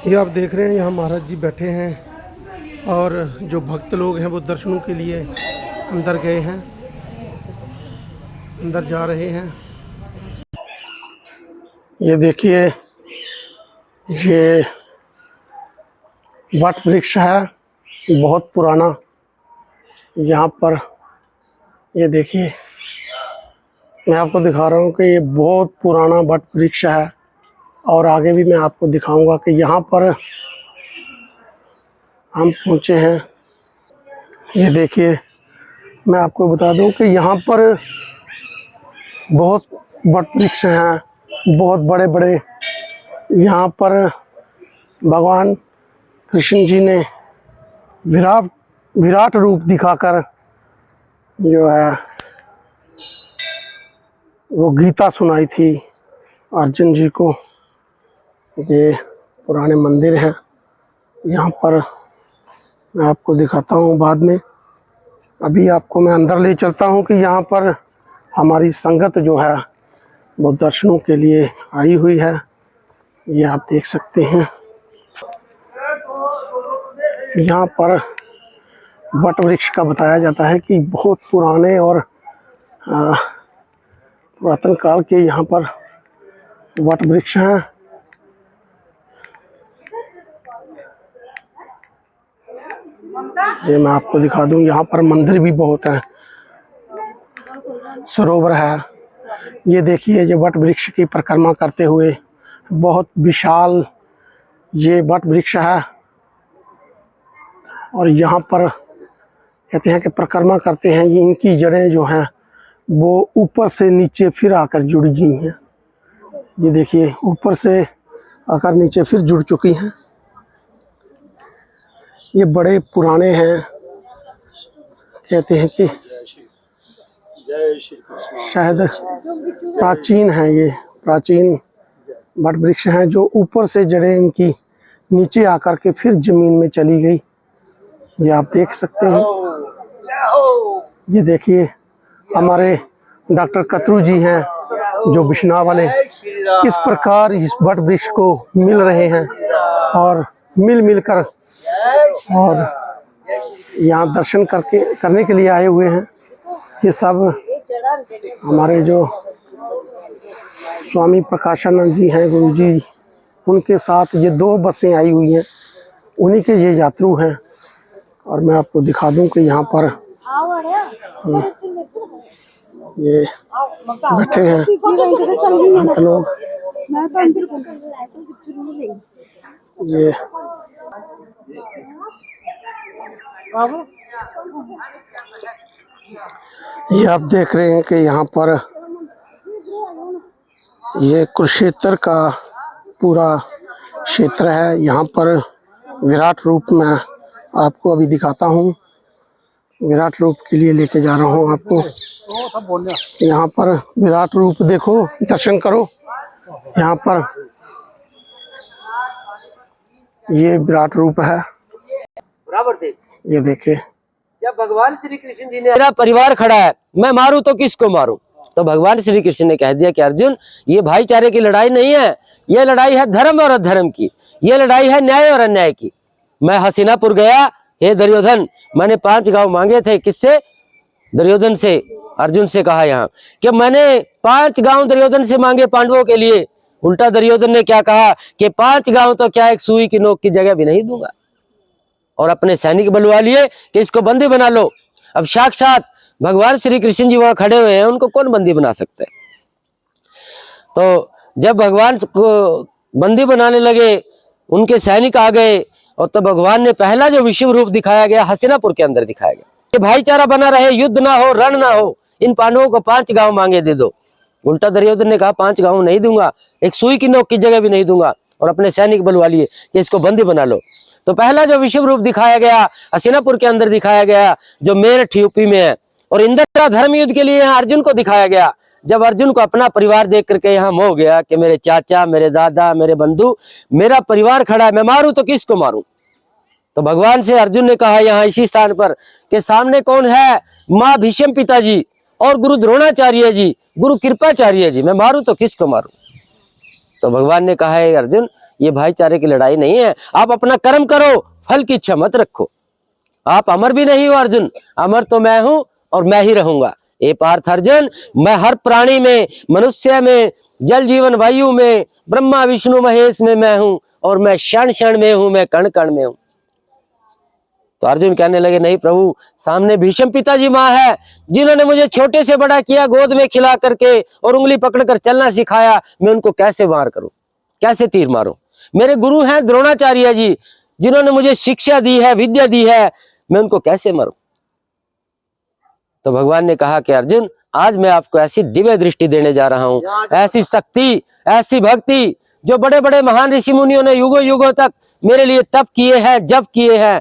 ये आप देख रहे हैं यहाँ महाराज जी बैठे हैं और जो भक्त लोग हैं वो दर्शनों के लिए अंदर गए हैं, अंदर जा रहे हैं। ये देखिए, ये वट वृक्ष है बहुत पुराना। यहाँ पर ये देखिए, मैं आपको दिखा रहा हूँ कि ये बहुत पुराना वट वृक्ष है और आगे भी मैं आपको दिखाऊंगा कि यहाँ पर हम पहुँचे हैं। ये देखिए, मैं आपको बता दूं कि यहाँ पर बहुत वट वृक्ष हैं, बहुत बड़े बड़े। यहाँ पर भगवान कृष्ण जी ने विराट रूप दिखाकर जो है वो गीता सुनाई थी अर्जुन जी को। ये पुराने मंदिर हैं, यहाँ पर मैं आपको दिखाता हूँ बाद में। अभी आपको मैं अंदर ले चलता हूँ कि यहाँ पर हमारी संगत जो है वो दर्शनों के लिए आई हुई है। ये आप देख सकते हैं, यहाँ पर वट वृक्ष का बताया जाता है कि बहुत पुराने और पुरातन काल के यहाँ पर वट वृक्ष हैं। ये मैं आपको दिखा दूं, यहाँ पर मंदिर भी बहुत है, सरोवर है। ये देखिए, ये वट वृक्ष की परिक्रमा करते हुए बहुत विशाल ये वट वृक्ष है और यहाँ पर कहते हैं कि परिक्रमा करते हैं। ये इनकी जड़ें जो हैं वो ऊपर से नीचे फिर आकर जुड़ गई हैं। ये देखिए, ऊपर से आकर नीचे फिर जुड़ चुकी हैं। ये बड़े पुराने हैं, कहते हैं कि शायद प्राचीन है। ये प्राचीन वट वृक्ष हैं जो ऊपर से जड़ें इनकी नीचे आकर के फिर जमीन में चली गई। ये आप देख सकते हैं। ये देखिए, हमारे डॉक्टर कतरू जी हैं जो बिश्नाह वाले, किस प्रकार इस वट वृक्ष को मिल रहे हैं और मिल कर और यहाँ दर्शन करने के लिए आए हुए हैं। ये सब हमारे जो स्वामी प्रकाशानंद जी हैं, गुरु जी, उनके साथ ये 2 बसें आई हुई हैं, उन्हीं के ये यात्रु हैं। और मैं आपको दिखा दूं कि यहाँ पर ये बैठे हैं संत लोग। ये आप देख रहे हैं कि यहाँ पर ये कुरुक्षेत्र का पूरा क्षेत्र है। यहाँ पर विराट रूप में आपको अभी दिखाता हूँ, विराट रूप के लिए लेके जा रहा हूँ आपको। यहाँ पर विराट रूप देखो, दर्शन करो। यहाँ पर ये विराट रूप है, बराबर थे। ये देखे, जब भगवान श्री कृष्ण जी ने मेरा परिवार खड़ा है, मैं मारूं तो किसको मारूं, तो भगवान श्री कृष्ण ने कह दिया कि अर्जुन, ये भाईचारे की लड़ाई नहीं है, ये लड़ाई है धर्म और अधर्म की, ये लड़ाई है न्याय और अन्याय की। मैं हस्तिनापुर गया, हे दुर्योधन, मैंने 5 गांव मांगे थे। किससे? दुर्योधन से। अर्जुन से कहा यहाँ कि मैंने 5 गांव दुर्योधन से मांगे पांडवों के लिए। उल्टा दुर्योधन ने क्या कहा कि 5 गांव तो क्या, एक सुई की नोक की जगह भी नहीं दूंगा। और अपने सैनिक बुलवा लिए कि इसको बंदी बना लो। अब साक्षात भगवान श्री कृष्ण जी वहां खड़े हुए हैं, उनको कौन बंदी बना सकते? तो जब भगवान को बंदी बनाने लगे, उनके सैनिक आ गए और तो भगवान ने पहला जो विश्व रूप दिखाया गया हस्तिनापुर के अंदर दिखाया गया कि भाईचारा बना रहे, युद्ध ना हो, रण ना हो, इन पांडवों को 5 गांव मांगे दे दो। उल्टा दुर्योधन ने कहा 5 गांव नहीं दूंगा, एक सुई की नोक की जगह भी नहीं दूंगा। और अपने सैनिक बुलवा लिए कि इसको बंदी बना लो। तो पहला जो विश्व रूप दिखाया गया हस्तिनापुर के अंदर दिखाया गया, जो मेरठ यूपी में है। और इंद्र धर्म युद्ध के लिए यहाँ अर्जुन को दिखाया गया, जब अर्जुन को अपना परिवार देख करके यहाँ मोह गया कि मेरे चाचा, मेरे दादा, मेरे बंधु, मेरा परिवार खड़ा है, मैं मारूं तो किसको मारूं। तो भगवान से अर्जुन ने कहा यहाँ इसी स्थान पर कि सामने कौन है? माँ भीष्म पिताजी और गुरु द्रोणाचार्य जी, गुरु कृपाचार्य जी, मैं मारूं तो किसको मारूं। तो भगवान ने कहा है अर्जुन ये भाईचारे की लड़ाई नहीं है। आप अपना कर्म करो, फल की इच्छा मत रखो। आप अमर भी नहीं हो अर्जुन, अमर तो मैं हूं और मैं ही रहूंगा। ए पार्थ अर्जुन, मैं हर प्राणी में, मनुष्य में, जल जीवन वायु में, ब्रह्मा विष्णु महेश में मैं हूं, और मैं क्षण क्षण में हूं, मैं कण कण में हूं। तो अर्जुन कहने लगे, नहीं प्रभु, सामने भीष्म पिताजी माँ है, जिन्होंने मुझे छोटे से बड़ा किया, गोद में खिला करके और उंगली पकड़कर चलना सिखाया, मैं उनको कैसे वार करूं, कैसे तीर मारूं। मेरे गुरु हैं द्रोणाचार्य जी, जिन्होंने मुझे शिक्षा दी है, विद्या दी है, मैं उनको कैसे मारूं। तो भगवान ने कहा कि अर्जुन, आज मैं आपको ऐसी दिव्य दृष्टि देने जा रहा हूं, ऐसी शक्ति, ऐसी भक्ति, जो बड़े बड़े महान ऋषि मुनियों ने युगों युगों तक मेरे लिए तप किए हैं, जप किए हैं,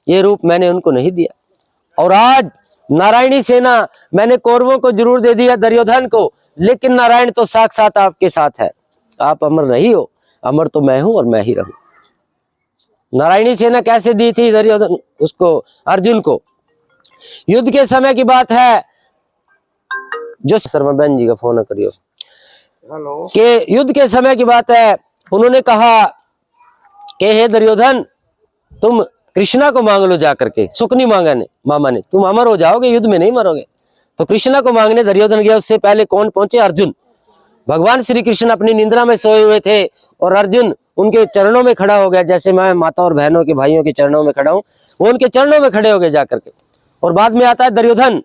ये रूप मैंने उनको नहीं दिया। और आज नारायणी सेना मैंने कौरवों को जरूर दे दिया, दुर्योधन को, लेकिन नारायण तो साक्षात आपके साथ है। आप अमर नहीं हो, अमर तो मैं हूं और मैं ही रहूं। नारायणी सेना कैसे दी थी दुर्योधन उसको, अर्जुन को? युद्ध के समय की बात है, जो शर्मा बहन जी का फोन करियो, हेलो, के युद्ध के समय की बात है। उन्होंने कहा कि हे दुर्योधन, तुम कृष्णा को मांग लो जाकर के। सुख नहीं मांगा ने मामा ने, तुम अमर हो जाओगे, युद्ध में नहीं मरोगे। तो कृष्णा को मांगने दुर्योधन गया। उससे पहले कौन पहुंचे? अर्जुन। भगवान श्री कृष्ण अपनी निंद्रा में सोए हुए थे और अर्जुन उनके चरणों में खड़ा हो गया। जैसे मैं माता और बहनों के भाइयों के चरणों में खड़ा हूं, वो उनके चरणों में खड़े हो गए जाकर के। और बाद में आता है दुर्योधन,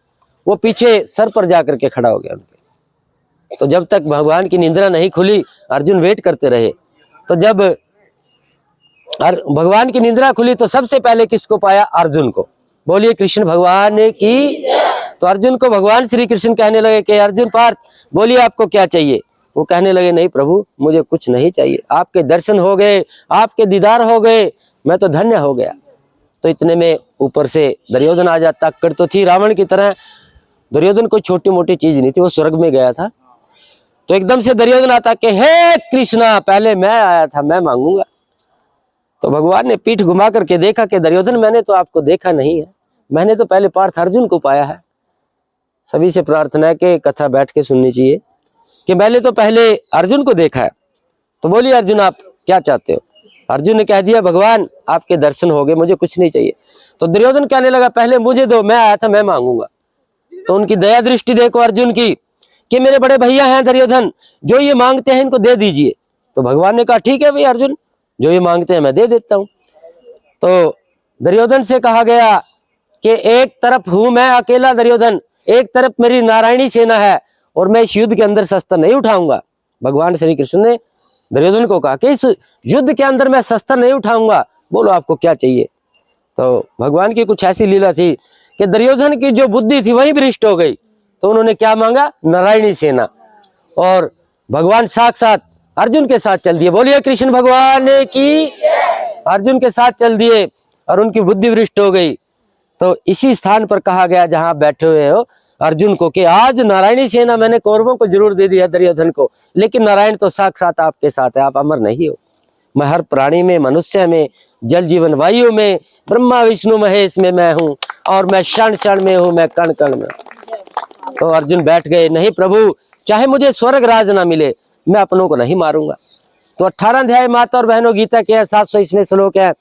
वो पीछे सर पर जाकर के खड़ा हो गया उनके। तो जब तक भगवान की निंद्रा नहीं खुली, अर्जुन वेट करते रहे। तो जब भगवान की निंद्रा खुली तो सबसे पहले किसको पाया? अर्जुन को। बोलिए कृष्ण भगवान की। तो अर्जुन को भगवान श्री कृष्ण कहने लगे कि अर्जुन पार्थ, बोलिए आपको क्या चाहिए? वो कहने लगे, नहीं प्रभु, मुझे कुछ नहीं चाहिए, आपके दर्शन हो गए, आपके दीदार हो गए, मैं तो धन्य हो गया। तो इतने में ऊपर से दुर्योधन आ जाता। अक्कड़ तो थी रावण की तरह, दुर्योधन कोई छोटी मोटी चीज नहीं थी, वो स्वर्ग में गया था। तो एकदम से दुर्योधन आता कि हे कृष्णा, पहले मैं आया था, मैं मांगूंगा। तो भगवान ने पीठ घुमा करके देखा कि दुर्योधन, मैंने तो आपको देखा नहीं है, मैंने तो पहले पार्थ अर्जुन को पाया है। सभी से प्रार्थना है कि कथा बैठ के सुननी चाहिए कि मैंने तो पहले अर्जुन को देखा है। तो बोलिए अर्जुन, आप क्या चाहते हो? अर्जुन ने कह दिया, भगवान आपके दर्शन हो गए, मुझे कुछ नहीं चाहिए। तो दुर्योधन कहने लगा, पहले मुझे दो, मैं आया था, मैं मांगूंगा। तो उनकी दया दृष्टि देखो अर्जुन की, कि मेरे बड़े भैया हैं दुर्योधन, जो ये मांगते हैं इनको दे दीजिए। तो भगवान ने कहा, ठीक है भाई अर्जुन, जो ये मांगते हैं मैं दे देता हूं। तो दुर्योधन से कहा गया कि एक तरफ हूं मैं अकेला दुर्योधन, एक तरफ मेरी नारायणी सेना है, और मैं इस युद्ध के अंदर शस्त्र नहीं उठाऊंगा। भगवान श्री कृष्ण ने दुर्योधन को कहा कि इस युद्ध के अंदर मैं शस्त्र नहीं उठाऊंगा, बोलो आपको क्या चाहिए। तो भगवान की कुछ ऐसी लीला थी कि दुर्योधन की जो बुद्धि थी वही भ्रष्ट हो गई। तो उन्होंने क्या मांगा? नारायणी सेना। और भगवान साक्षात अर्जुन के साथ चल दिए। बोलिए कृष्ण भगवान की। अर्जुन के साथ चल दिए और उनकी बुद्धि भ्रष्ट हो गई। तो इसी स्थान पर कहा गया जहां आप बैठे हुए हो अर्जुन को, कि आज नारायणी सेना मैंने कौरवों को जरूर दे दिया दुर्योधन को, लेकिन नारायण तो साक्षात आपके साथ है, आप अमर नहीं हो। मैं हर प्राणी में, मनुष्य में, जल जीवन वायु में, ब्रह्मा विष्णु महेश में मैं हूं, और मैं क्षण क्षण में हूं, मैं कण कण में। तो अर्जुन बैठ गए, नहीं प्रभु, चाहे मुझे स्वर्ग राज ना मिले, मैं अपनों को नहीं मारूंगा। तो 18 अध्याय माता और बहनों गीता के 700 श्लोक है।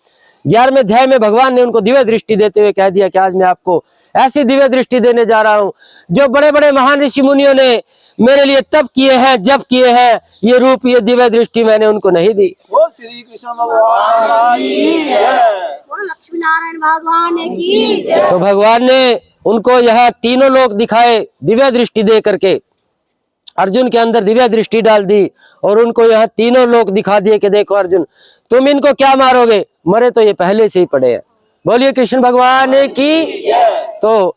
11वें अध्याय में भगवान ने उनको दिव्य दृष्टि देते हुए कह दिया कि आज मैं आपको ऐसी दिव्य दृष्टि देने जा रहा हूं, जो बड़े बड़े महान ऋषि मुनियों ने मेरे लिए तप किए हैं, जप किए हैं, ये रूप, ये दिव्य दृष्टि मैंने उनको नहीं दी। बोल श्री कृष्ण भगवान की जय। बोल लक्ष्मी नारायण भगवान की जय। तो भगवान ने उनको यह तीनों लोक दिखाए दिव्य दृष्टि दे करके, अर्जुन के अंदर दिव्य दृष्टि डाल दी और उनको यह तीनों लोक दिखा दिए कि देखो अर्जुन, तुम इनको क्या मारोगे, मरे तो ये पहले से ही पड़े हैं। बोलिए कृष्ण भगवान की। तो